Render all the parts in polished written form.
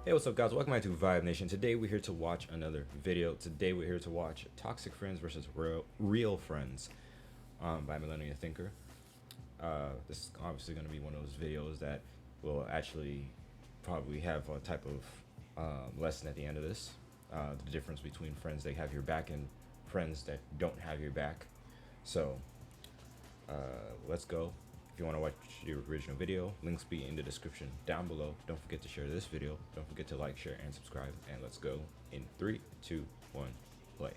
Hey, what's up guys? Welcome back to Vibe Nation. Today we're here to watch another video. Today we're here to watch Toxic Friends versus Real Friends by Millennial Thinker. This is obviously going to be one of those videos that will actually probably have a type of lesson at the end of this. The difference between friends that have your back and friends that don't have your back. So let's go. If you want to watch the original video, links be in the description down below. Don't forget to share this video. Don't forget to like, share, and subscribe. And let's go in 3, 2, 1, play.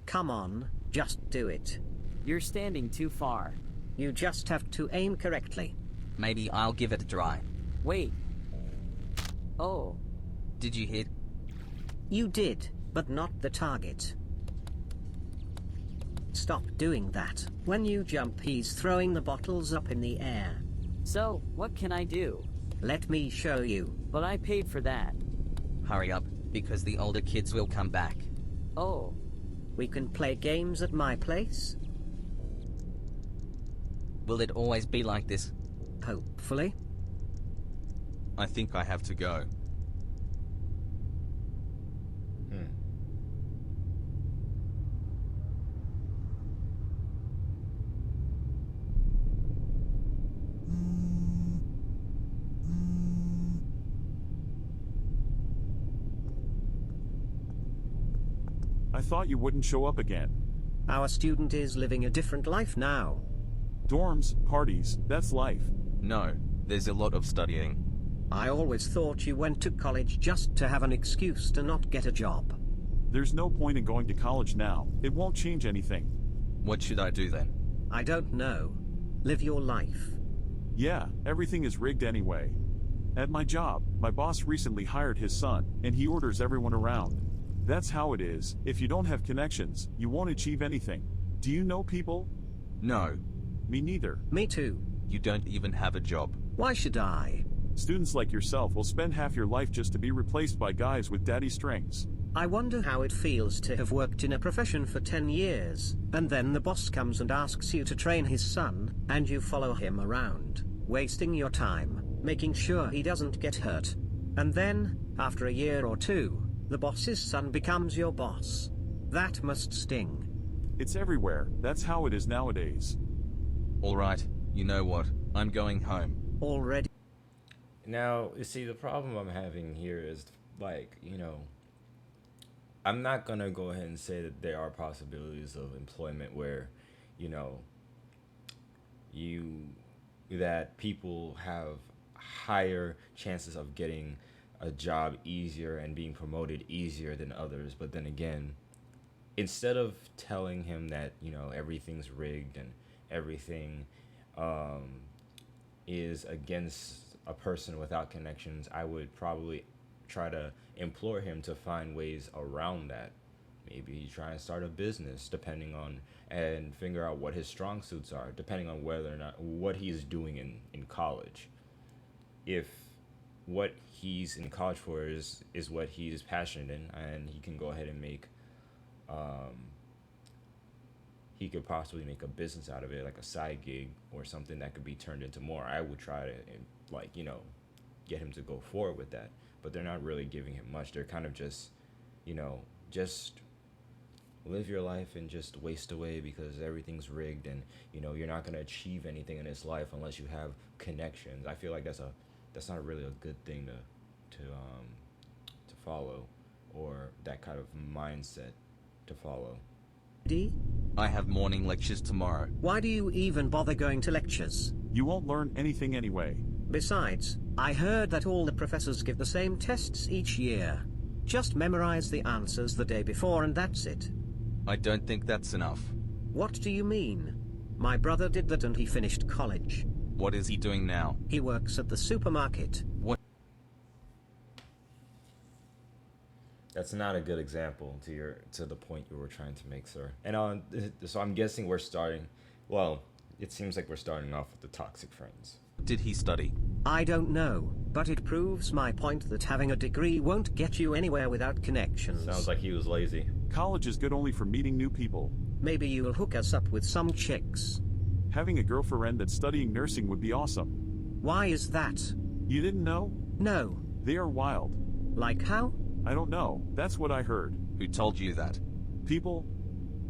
Come on, just do it. You're standing too far. You just have to aim correctly. Maybe I'll give it a try. Wait. Oh. Did you hit? You did, but not the target. Stop doing that. When you jump, he's throwing the bottles up in the air. So, what can I do? Let me show you. But I paid for that. Hurry up, because the older kids will come back. Oh. We can play games at my place? Will it always be like this? Hopefully. I think I have to go. I thought you wouldn't show up again. Our student is living a different life now. Dorms, parties, that's life. No, there's a lot of studying. I always thought you went to college just to have an excuse to not get a job. There's no point in going to college now. It won't change anything. What should I do then? I don't know. Live your life. Yeah, everything is rigged anyway. At my job, my boss recently hired his son, and he orders everyone around. That's how it is. If you don't have connections, you won't achieve anything. Do you know people? No, Me neither. Me too. you don't even have a job. Why should I? Students like yourself will spend half your life just to be replaced by guys with daddy strings. I wonder how it feels to have worked in a profession for 10 years, and then the boss comes and asks you to train his son, and you follow him around, wasting your time, making sure he doesn't get hurt. And then, after a year or two, the boss's son becomes your boss. That must sting. It's everywhere. That's how it is nowadays. Alright, you know what? I'm going home. Already. Now, you see, the problem I'm having here is, like, you know, I'm not going to go ahead and say that there are possibilities of employment where, you know, that people have higher chances of getting a job easier and being promoted easier than others. But then again, instead of telling him that, you know, everything's rigged and everything is against a person without connections, I would probably try to implore him to find ways around that. Maybe try and start a business, depending on, and figure out what his strong suits are, depending on whether or not what he's doing in college. If what he's in college for is what he's passionate in, and he can go ahead and make he could possibly make a business out of it, like a side gig or something that could be turned into more. I would try to, like, you know, get him to go forward with that. But they're not really giving him much. They're kind of just, you know, just live your life and just waste away because everything's rigged, and, you know, you're not going to achieve anything in this life unless you have connections. I feel like that's not really a good thing to follow, or that kind of mindset to follow. I have morning lectures tomorrow. Why do you even bother going to lectures? You won't learn anything anyway. Besides, I heard that all the professors give the same tests each year. Just memorize the answers the day before and that's it. I don't think that's enough. What do you mean? My brother did that and he finished college. What is he doing now? He works at the supermarket. What? That's not a good example to the point you were trying to make, sir. And so I'm guessing we're starting, well, it seems like we're starting off with the toxic friends. Did he study? I don't know, but it proves my point that having a degree won't get you anywhere without connections. Sounds like he was lazy. College is good only for meeting new people. Maybe you'll hook us up with some chicks. Having a girlfriend that's studying nursing would be awesome. Why is that? You didn't know? No. They are wild. Like how? I don't know. That's what I heard. Who told you that? People?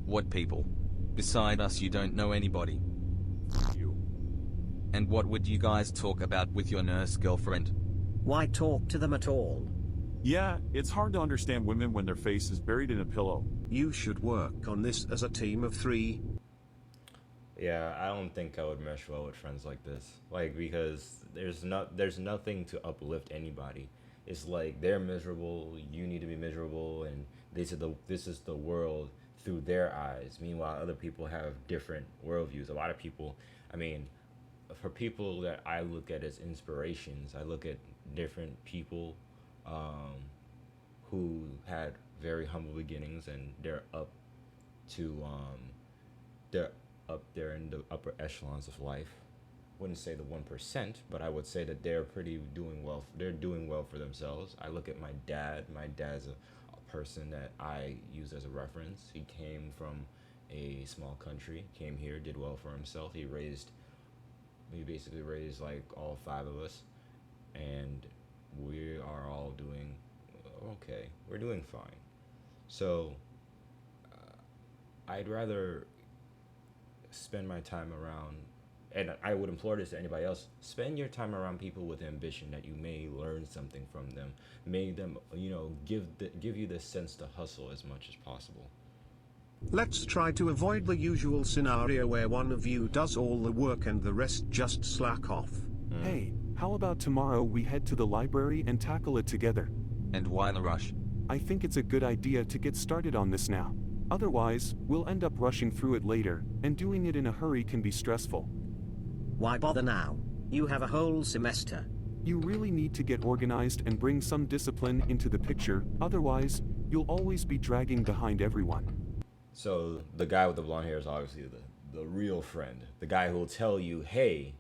What people? Beside us, you don't know anybody. You. And what would you guys talk about with your nurse girlfriend? Why talk to them at all? Yeah, it's hard to understand women when their face is buried in a pillow. You should work on this as a team of 3. Yeah, I don't think I would mesh well with friends like this. Like, because there's nothing to uplift anybody. It's like they're miserable, you need to be miserable, and this is the world through their eyes. Meanwhile, other people have different worldviews. A lot of people, I mean, for people that I look at as inspirations, I look at different people who had very humble beginnings, and they're up there in the upper echelons of life. Wouldn't say the 1%, but I would say that they're doing well. They're doing well for themselves. I look at my dad. My dad's a person that I use as a reference. He came from a small country, came here, did well for himself. He basically raised like all 5 of us, and we are all doing okay. We're doing fine. So I'd rather spend my time around, and I would implore this to anybody else, spend your time around people with ambition, that you may learn something from them, may them, give you the sense to hustle as much as possible. Let's try to avoid the usual scenario where one of you does all the work and the rest just slack off. Hey, how about tomorrow we head to the library and tackle it together? And why the rush? I think it's a good idea to get started on this now. Otherwise, we'll end up rushing through it later, and doing it in a hurry can be stressful. Why bother now? You have a whole semester. You really need to get organized and bring some discipline into the picture, otherwise, you'll always be dragging behind everyone. So the guy with the blonde hair is obviously the real friend. The guy who will tell you, hey,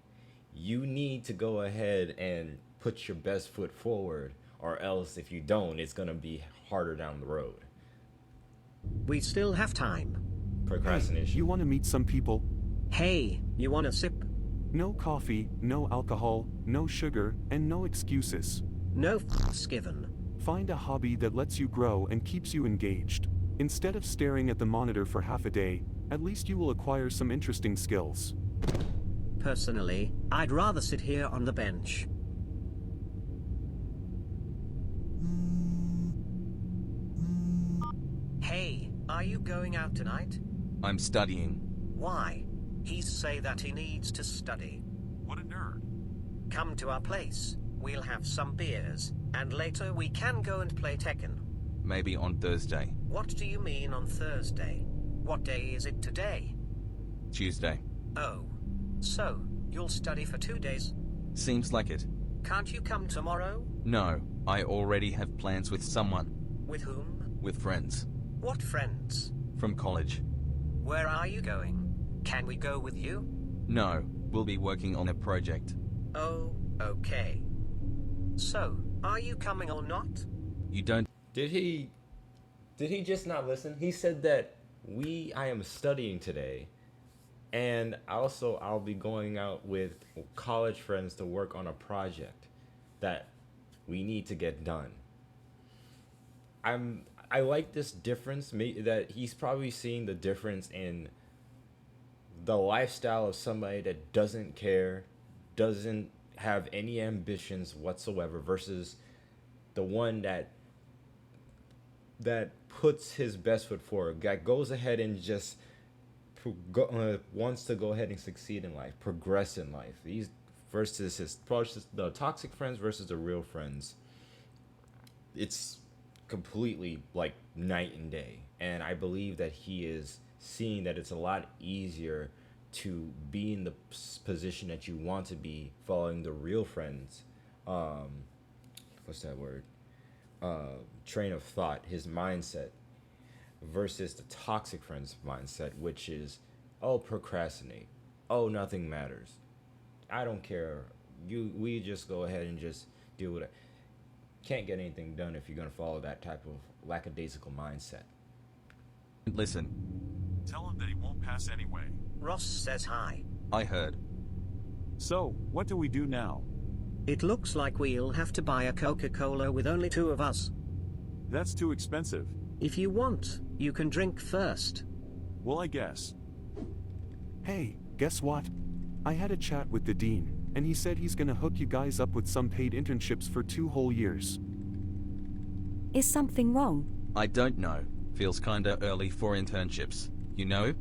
you need to go ahead and put your best foot forward, or else if you don't, it's going to be harder down the road. We still have time. Procrastination. Hey, you want to meet some people? Hey, you want a sip? No coffee, no alcohol, no sugar, and no excuses. No f***s given. Find a hobby that lets you grow and keeps you engaged. Instead of staring at the monitor for half a day, at least you will acquire some interesting skills. Personally, I'd rather sit here on the bench. Hey, are you going out tonight? I'm studying. Why? He say that he needs to study. What a nerd. Come to our place. We'll have some beers, and later we can go and play Tekken. Maybe on Thursday. What do you mean on Thursday? What day is it today? Tuesday. Oh. So, you'll study for 2 days? Seems like it. Can't you come tomorrow? No, I already have plans with someone. With whom? With friends. What friends? From college. Where are you going? Can we go with you? No, we'll be working on a project. Oh, okay. So, are you coming or not? You don't. Did he just not listen? He said that I am studying today, and also I'll be going out with college friends to work on a project that we need to get done. I like this difference, that he's probably seeing the difference in the lifestyle of somebody that doesn't care, doesn't have any ambitions whatsoever, versus the one that puts his best foot forward, that goes ahead and just wants to go ahead and succeed in life, progress in life. These versus the toxic friends versus the real friends. It's completely like night and day, and I believe that he is seeing that it's a lot easier to be in the position that you want to be following the real friends train of thought, his mindset, versus the toxic friends mindset, which is, oh, procrastinate, oh, nothing matters, I don't care, we just go ahead and just deal with it. Can't get anything done if you're going to follow that type of lackadaisical mindset. Listen. Tell him that he won't pass anyway. Ross says hi. I heard. So, what do we do now? It looks like we'll have to buy a Coca-Cola with only 2 of us. That's too expensive. If you want, you can drink first. Well, I guess. Hey, guess what? I had a chat with the dean, and he said he's gonna hook you guys up with some paid internships for 2 whole years. Is something wrong? I don't know. Feels kinda early for internships. You know?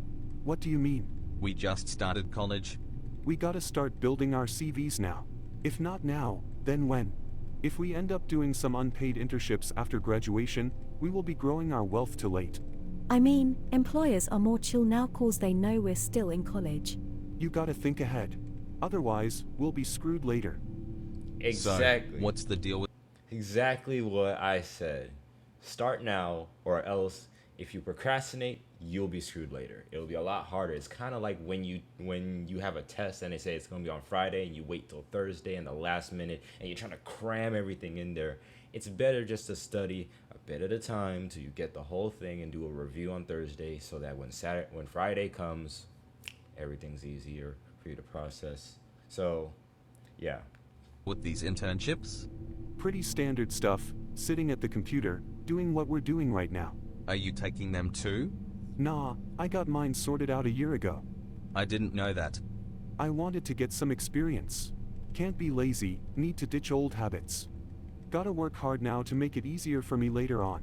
What do you mean? We just started college. We gotta start building our CVs now. If not now, then when? If we end up doing some unpaid internships after graduation, we will be growing our wealth too late. I mean, employers are more chill now cause they know we're still in college. You gotta think ahead. Otherwise, we'll be screwed later. Exactly. So, what's the deal with... Exactly what I said. Start now, or else if you procrastinate, you'll be screwed later. It'll be a lot harder. It's kind of like when you have a test and they say it's going to be on Friday and you wait till Thursday and the last minute and you're trying to cram everything in there. It's better just to study a bit at a time till you get the whole thing and do a review on Thursday, so that when Friday comes, everything's easier for you to process. So, yeah. with these internships? Pretty standard stuff, sitting at the computer, doing what we're doing right now. Are you taking them too? Nah, I got mine sorted out a year ago. I didn't know that. I wanted to get some experience. Can't be lazy, need to ditch old habits. Gotta work hard now to make it easier for me later on.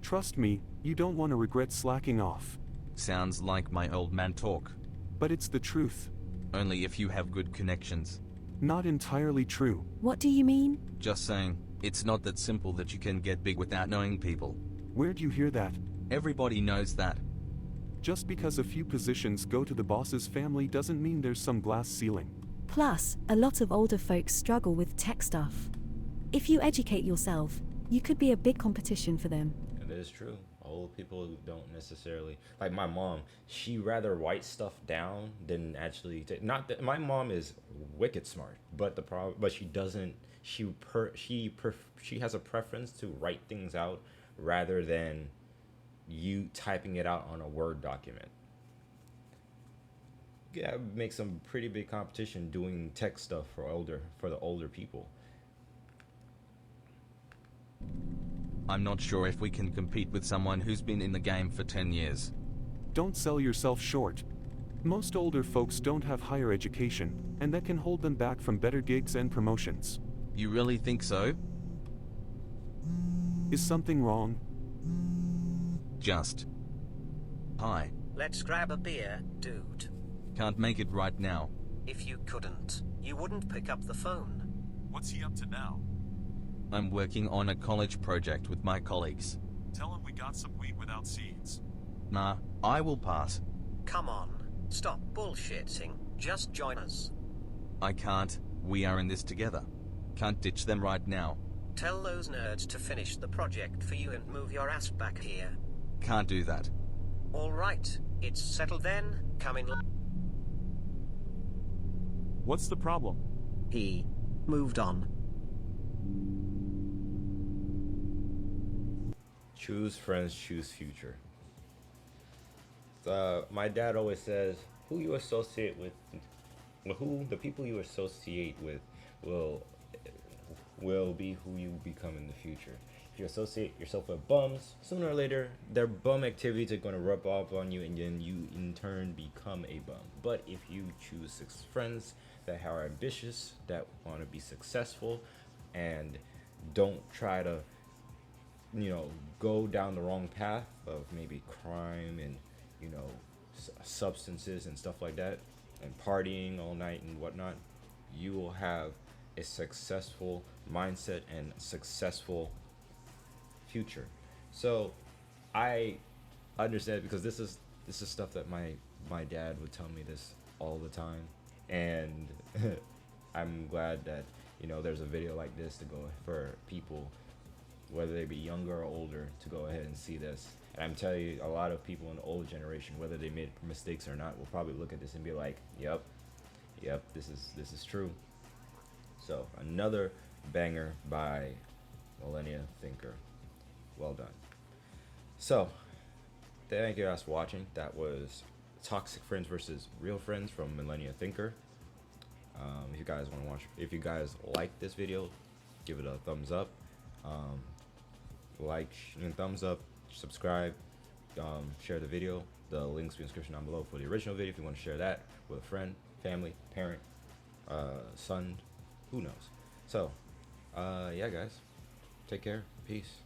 Trust me, you don't want to regret slacking off. Sounds like my old man talk. But it's the truth. Only if you have good connections. Not entirely true. What do you mean? Just saying, it's not that simple that you can get big without knowing people. Where'd you hear that? Everybody knows that. Just because a few positions go to the boss's family doesn't mean there's some glass ceiling. Plus, a lot of older folks struggle with tech stuff. If you educate yourself, you could be a big competition for them. And it is true. Old people don't necessarily, like my mom, she rather write stuff down than actually not that my mom is wicked smart, but she doesn't, she has a preference to write things out rather than you typing it out on a Word document. Yeah, it makes some pretty big competition doing tech stuff for the older people. I'm not sure if we can compete with someone who's been in the game for 10 years. Don't sell yourself short. Most older folks don't have higher education, and that can hold them back from better gigs and promotions. You really think so? Is something wrong? Just. Hi. Let's grab a beer, dude. Can't make it right now. If you couldn't, you wouldn't pick up the phone. What's he up to now? I'm working on a college project with my colleagues. Tell him we got some wheat without seeds. Nah, I will pass. Come on, stop bullshitting. Just join us. I can't. We are in this together. Can't ditch them right now. Tell those nerds to finish the project for you and move your ass back here. Can't do that. All right, it's settled then. Come in. What's the problem? He moved on. Choose friends, choose future. My dad always says, who you associate with, the people you associate with will be who you become in the future. If you associate yourself with bums, sooner or later, their bum activities are going to rub off on you, and then you in turn become a bum. But if you choose friends that are ambitious, that want to be successful, and don't try to, go down the wrong path of maybe crime and, substances and stuff like that, and partying all night and whatnot, you will have a successful mindset and successful future. So I understand, because this is stuff that my dad would tell me this all the time, and I'm glad that there's a video like this to go for people, whether they be younger or older, to go ahead and see this. And I'm telling you, a lot of people in the old generation, whether they made mistakes or not, will probably look at this and be like, yep, this is true. So another banger by Millennia Thinker. Well done. So thank you guys for watching. That was Toxic Friends versus Real Friends from Millennia Thinker. If you guys want to watch, if you guys like this video, give it a thumbs up. Like and thumbs up, subscribe, share the video. The links in the description down below for the original video if you want to share that with a friend, family, parent, son, who knows. So yeah guys, take care, peace.